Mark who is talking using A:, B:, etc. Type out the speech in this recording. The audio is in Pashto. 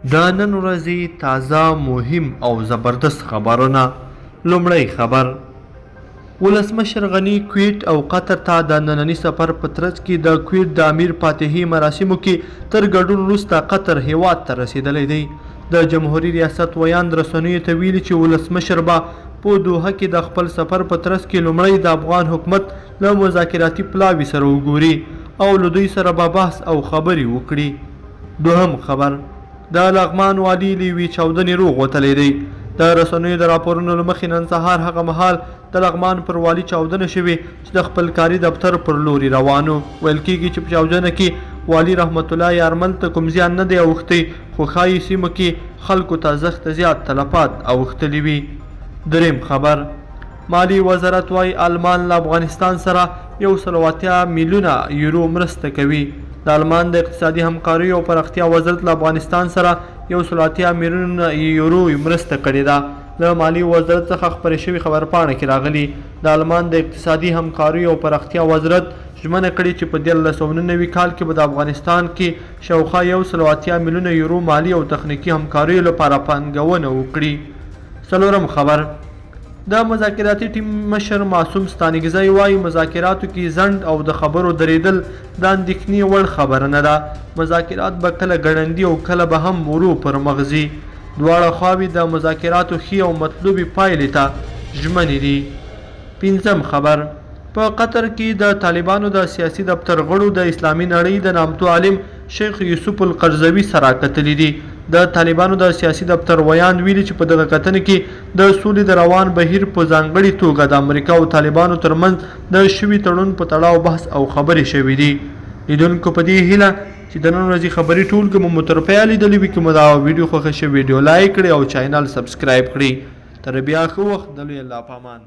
A: د نن ورځې تازه مهم او زبردست خبرونه. لومړی خبر: ولسمشر غني کویت او قطر ته د ننني سفر په ترڅ کې د کویت د امیر فاتحي مراسمو کې تر ګډون وروسته قطر هیواد ته رسیدلی دی. د جمهوریت ریاست ویاند رسنیو ته ویلي چې ولسمشر به په دوحه کې د خپل سفر په ترڅ کې لومړی د افغان حکومت له مذاکراتي پلاوي سره وګوري او له دوی سره به بحث او خبرې وکړي. دوهم خبر: د لغمان والي له یوې چاودنې روغ وتلی دی. د رسنیو د راپورونو له مخې نن سهار هغه مهال د لغمان پر والي چاودنه شوې چې د خپل کاري دفتر پر لوري روان و. ویل کېږي چې په چاودنه کې والي رحمت الله یارمل ته کوم زیان نه دی اوښتی، خو ښایي سیمو کې خلکو ته زښت زیات تلفات اوښتلي وي. دریم خبر: مالی وزارت وايي آلمان له افغانستان سره 180 میلیونه یورو مرسته کوي. د آلمان د اقتصادي همکارۍ او پراختیا وزارت له افغانستان سره 180 میلیونه یورو مرسته کړې ده. له مالی وزارت څخه خپرې شوې خبرپاڼه کې راغلي د آلمان د اقتصادي همکارۍ او پراختیا وزارت ژمنه کړې چې په 1999 کال کې به د افغانستان کې شاوخوا 180 میلیونه یورو مالی او تخنیکي همکاریو لپاره پانګونه وکړي. څلورم خبر: د مذاکراتي ټیم مشر معصوم ستانکزی وایي مذاکراتو کې ځنډ او د خبرو درېدل د اندېښنې وړ خبره نه ده. مذاکرات به کله ګړندي او کله به هم ورو پر مخ ځي. دواړه خواوې د مذاکراتو ښې او مطلوبې پایلې ته ژمنې دي. پنځم خبر: په قطر کې د طالبانو د سیاسي دفتر غړو د اسلامي نړۍ د نامتو عالم شیخ یوسف القرضوي سره کتلي دي. د طالبانو د سیاسي دفتر ویاند ویلي چې په دغه کتنه کې د سولې د روان بهیر په ځانګړې توګه د امریکا او طالبانو ترمنځ د شوي تړون په تړاو بحث او خبرې شوي دي. لیدونکو په دې هیله چې د نن ورځې خبرې ټولګه مو تر پایه لیدلې وي. که مو دا ویډیو خوښه شوې ویډیو لایک کړئ او چینل سبسکرایب کړئ. تر بیا ښه وخت. د لوی الله په امان.